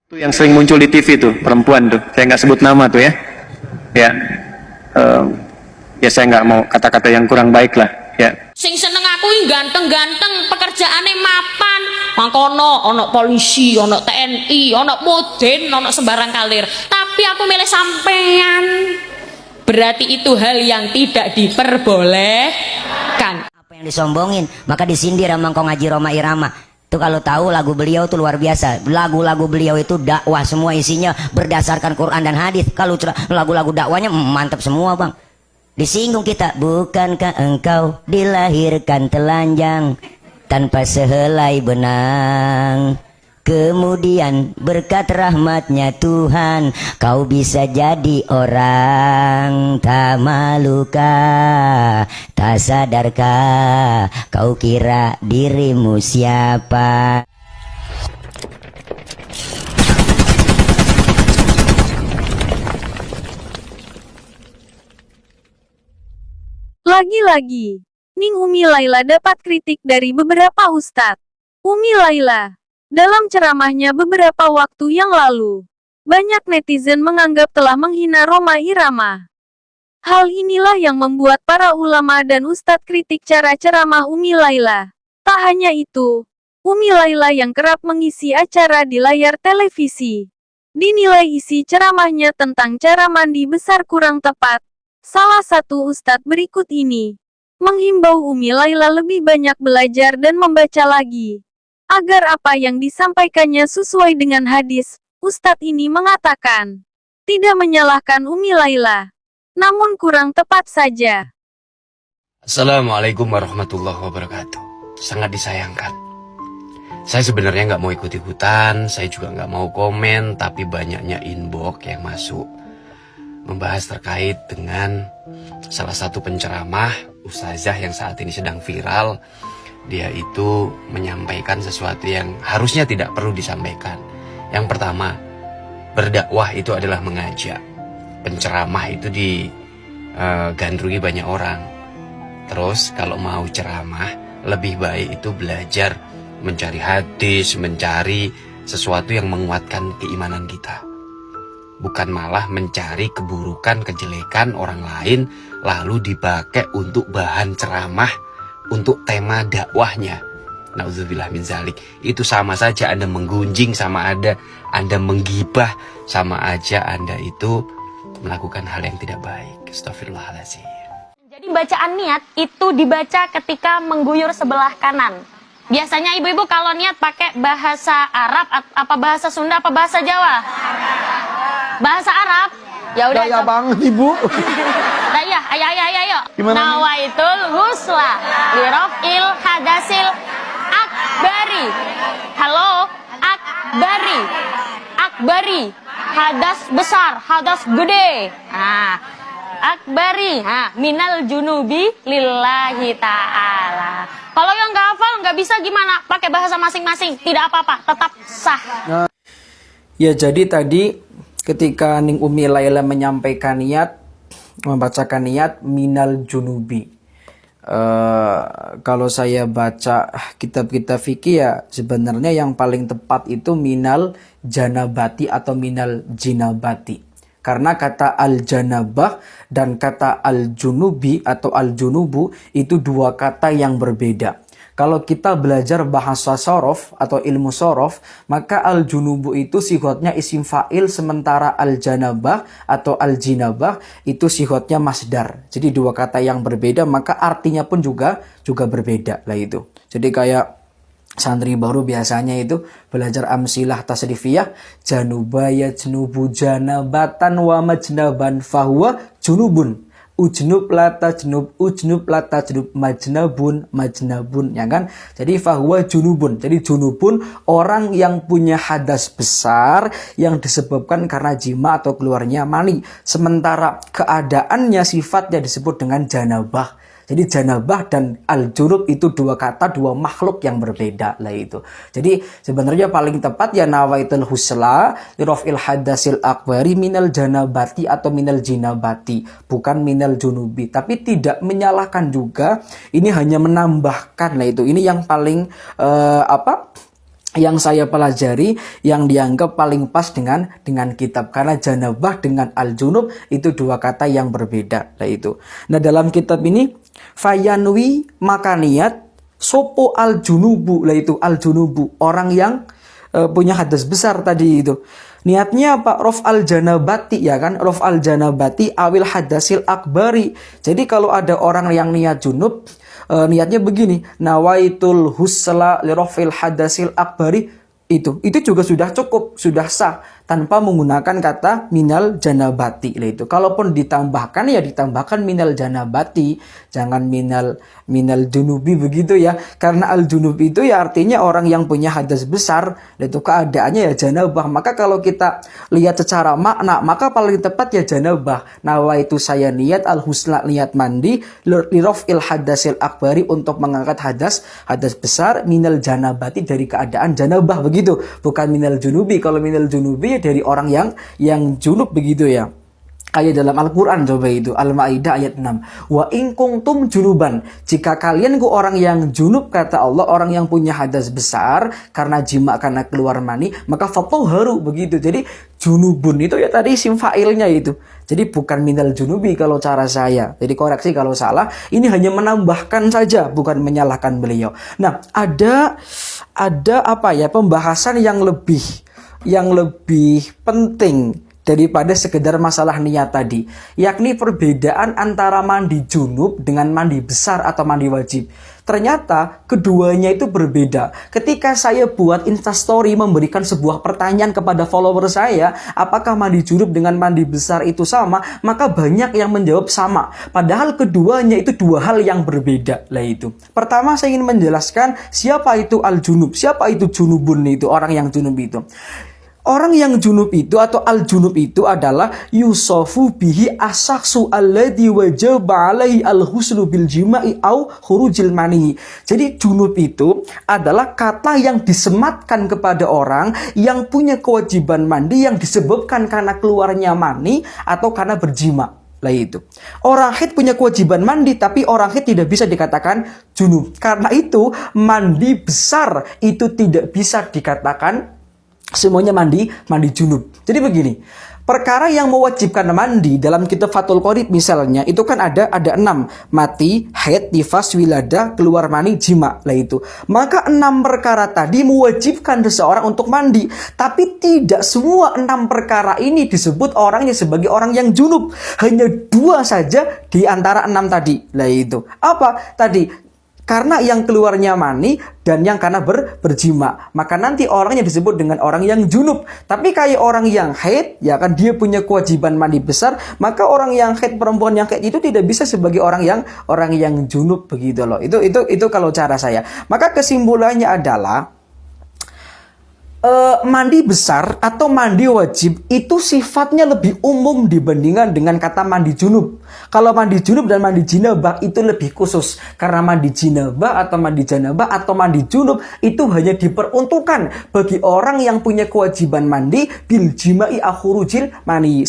Itu yang sering muncul di TV tuh, perempuan tuh. Saya nggak sebut nama tuh ya. Ya, ya saya nggak mau kata-kata yang kurang baik lah. Ya. Sing seneng aku yang ganteng-ganteng, pekerjaannya mapan. Mangkono, ono polisi, ono TNI, ono Moden, ono sembarang kalir. Tapi aku milih sampean. Berarti itu hal yang tidak diperbolehkan. Apa yang disombongin, maka disindir sama Kong Haji Roma Irama. Itu kalau tahu lagu beliau tuh luar biasa. Lagu-lagu beliau itu dakwah semua isinya berdasarkan Quran dan hadis. Kalau lagu-lagu dakwahnya mantap semua, Bang. Disinggung kita, bukankah engkau dilahirkan telanjang tanpa sehelai benang? Kemudian berkat rahmatnya Tuhan kau bisa jadi orang. Tak malukah, tak sadarkah kau kira dirimu siapa? Lagi-lagi, Ning Umi Laila dapat kritik dari beberapa ustadz. Umi Laila, dalam ceramahnya beberapa waktu yang lalu, banyak netizen menganggap telah menghina Roma Irama. Hal inilah yang membuat para ulama dan ustadz kritik cara ceramah Umi Laila. Tak hanya itu, Umi Laila yang kerap mengisi acara di layar televisi, dinilai isi ceramahnya tentang cara mandi besar kurang tepat. Salah satu ustadz berikut ini menghimbau Umi Laila lebih banyak belajar dan membaca lagi, agar apa yang disampaikannya sesuai dengan hadis. Ustadz ini mengatakan, tidak menyalahkan Umi Laila, namun kurang tepat saja. Assalamualaikum warahmatullahi wabarakatuh. Sangat disayangkan. Saya sebenarnya nggak mau ikut-ikutan, saya juga nggak mau komen, tapi banyaknya inbox yang masuk membahas terkait dengan salah satu penceramah ustazah yang saat ini sedang viral. Dia itu menyampaikan sesuatu yang harusnya tidak perlu disampaikan. Yang pertama, berdakwah itu adalah mengajak. Penceramah itu digandrungi banyak orang. Terus kalau mau ceramah, lebih baik itu belajar mencari hadis, mencari sesuatu yang menguatkan keimanan kita. Bukan malah mencari keburukan, kejelekan orang lain, lalu dipakai untuk bahan ceramah, untuk tema dakwahnya. Nauzubillah min zalik. Itu sama saja Anda menggunjing, sama ada Anda menggibah, sama aja Anda itu melakukan hal yang tidak baik. Astagfirullahaladzim. Jadi bacaan niat itu dibaca ketika mengguyur sebelah kanan. Biasanya ibu-ibu kalau niat pakai bahasa Arab, apa bahasa Sunda, apa bahasa Jawa? Bahasa Arab. Ya udah. Gaya banget ibu. Nah, iya, ayo. Gimana? Nawaitul ghusla lirafil hadasil akbari. Halo, akbari. Akbari. Hadas besar, hadas gede. Nah, akbari. Nah, minal junubi lillahi ta'ala. Kalau yang nggak hafal, nggak bisa gimana? Pakai bahasa masing-masing. Tidak apa-apa, tetap sah. Ya jadi tadi ketika Ning Umi Laila menyampaikan niat, membacakan niat minal junubi. Kalau saya baca kitab-kitab fikih ya sebenarnya yang paling tepat itu minal janabati atau minal jinabati. Karena kata al-janabah dan kata al-junubi atau al-junubu itu dua kata yang berbeda. Kalau kita belajar bahasa sorof atau ilmu sorof, maka al-junubu itu sihotnya isim fa'il, sementara al-janabah atau al-jinabah itu sihotnya masdar. Jadi dua kata yang berbeda, maka artinya pun juga berbeda lah itu. Jadi kayak santri baru biasanya itu belajar amsilah tasrifiyah, janubaya jenubu janabatan wa majnaban fahuwa junubun. Ujnub lata jenub majnabun ya kan. Jadi fahuwa junubun. Jadi junubun orang yang punya hadas besar yang disebabkan karena jima atau keluarnya mani. Sementara keadaannya sifatnya disebut dengan janabah. Jadi janabah dan al-junub itu dua kata, dua makhluk yang berbeda lah itu. Jadi sebenarnya paling tepat ya nawaitul husla lirafil hadasil akbari minal janabati atau minal jinabati, bukan minal junubi. Tapi tidak menyalahkan juga, ini hanya menambahkan lah itu. Ini yang paling yang saya pelajari yang dianggap paling pas dengan kitab, karena janabah dengan al-junub itu dua kata yang berbeda lah itu. Nah, dalam kitab ini fayanwi maka niat sopo al-junubu lah itu, al-junubu orang yang punya hadas besar tadi itu. Niatnya apa? Rof al-janabati, ya kan? Rof al-janabati awil hadasil akbari. Jadi kalau ada orang yang niat junub, niatnya begini, nawaitul husla lirofil hadasil akbari, itu juga sudah cukup, sudah sah tanpa menggunakan kata minal janabati lah itu. Kalaupun ditambahkan ya ditambahkan minal janabati, jangan minal junubi begitu ya, karena al junub itu ya artinya orang yang punya hadas besar, itu keadaannya ya janabah. Maka kalau kita lihat secara makna, maka paling tepat ya janabah. Nawa itu saya niat al husna, niat mandi lirofil hadasil akbari, untuk mengangkat hadas besar, minal janabati dari keadaan janabah begitu, bukan minal junubi. Kalau minal junubi dari orang yang junub begitu ya. Kayak dalam Al-Quran coba itu Al-Ma'idah ayat 6. Wa in kuntum junuban, jika kalian ku orang yang junub, kata Allah, orang yang punya hadas besar karena jima, karena keluar mani, maka fatahharu begitu. Jadi junubun itu ya tadi isim fa'ilnya itu. Jadi bukan minal junubi kalau cara saya. Jadi koreksi kalau salah. Ini hanya menambahkan saja, bukan menyalahkan beliau. Nah, ada apa ya, pembahasan yang lebih penting daripada sekedar masalah niat tadi, yakni perbedaan antara mandi junub dengan mandi besar atau mandi wajib. Ternyata keduanya itu berbeda. Ketika saya buat Instastory memberikan sebuah pertanyaan kepada follower saya, apakah mandi junub dengan mandi besar itu sama? Maka banyak yang menjawab sama. Padahal keduanya itu dua hal yang berbeda lah itu. Pertama saya ingin menjelaskan siapa itu al-junub, siapa itu junubun itu, orang yang junub itu. Orang yang junub itu atau al-junub itu adalah yusofu bihi asaksu alladhi wajaba alaihi al-husnu bil jima'i au khurujil mani. Jadi junub itu adalah kata yang disematkan kepada orang yang punya kewajiban mandi yang disebabkan karena keluarnya mani atau karena berjima. Lah itu. Orang haid punya kewajiban mandi, tapi orang haid tidak bisa dikatakan junub. Karena itu mandi besar itu tidak bisa dikatakan semuanya mandi junub. Jadi begini, perkara yang mewajibkan mandi dalam kitab Fathul Qorib misalnya, itu kan ada 6, mati, haid, nifas, wilada, keluar mani, jima lah itu. Maka 6 perkara tadi mewajibkan seseorang untuk mandi, tapi tidak semua 6 perkara ini disebut orangnya sebagai orang yang junub. Hanya 2 saja di antara 6 tadi lah itu. Apa tadi? Karena yang keluarnya mani dan yang karena berjima, maka nanti orangnya disebut dengan orang yang junub. Tapi kayak orang yang haid, ya kan dia punya kewajiban mandi besar, maka orang yang haid, perempuan yang haid itu tidak bisa sebagai orang yang junub begitu loh. Itu kalau cara saya. Maka kesimpulannya adalah mandi besar atau mandi wajib itu sifatnya lebih umum dibandingkan dengan kata mandi junub. Kalau mandi junub dan mandi jinabah itu lebih khusus, karena mandi jinabah atau mandi janabah atau mandi junub itu hanya diperuntukkan bagi orang yang punya kewajiban mandi bil jima'i akhurujil mani,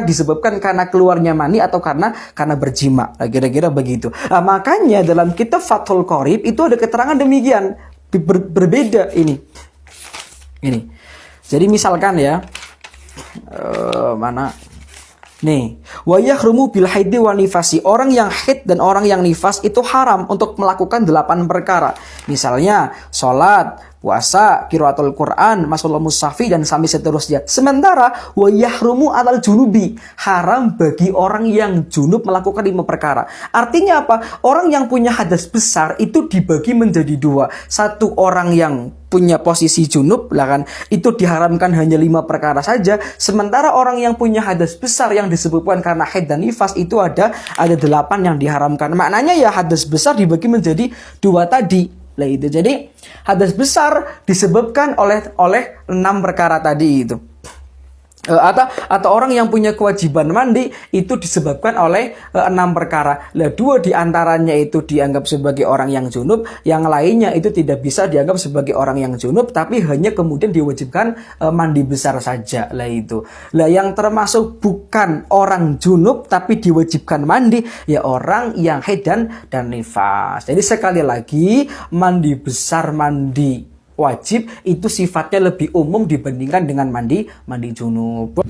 disebabkan karena keluarnya mani atau karena berjima. Kira-kira begitu. Nah, makanya dalam kitab Fathul Qorib itu ada keterangan demikian, berbeda ini. Jadi misalkan ya, mana? Nih, wa yahrumu bil haidi wa nifasi. Orang yang haid dan orang yang nifas itu haram untuk melakukan 8 perkara. Misalnya, sholat, puasa, qiraatul Quran, masul mushafi dan sampai seterusnya. Sementara wa yahrumu alal junubi, haram bagi orang yang junub melakukan 5 perkara. Artinya apa? Orang yang punya hadas besar itu dibagi menjadi 2. Satu orang yang punya posisi junub lah kan, itu diharamkan hanya 5 perkara saja. Sementara orang yang punya hadas besar yang disebabkan karena haid dan nifas itu ada 8 yang diharamkan. Maknanya ya hadas besar dibagi menjadi 2 tadi. Lah itu. Jadi hadas besar disebabkan oleh 6 perkara tadi itu. Atau orang yang punya kewajiban mandi itu disebabkan oleh 6 perkara. Lah 2 diantaranya itu dianggap sebagai orang yang junub, yang lainnya itu tidak bisa dianggap sebagai orang yang junub, tapi hanya kemudian diwajibkan mandi besar saja lah itu. Lah yang termasuk bukan orang junub tapi diwajibkan mandi ya orang yang haid dan nifas. Jadi sekali lagi, mandi besar, mandi wajib itu sifatnya lebih umum dibandingkan dengan mandi junub.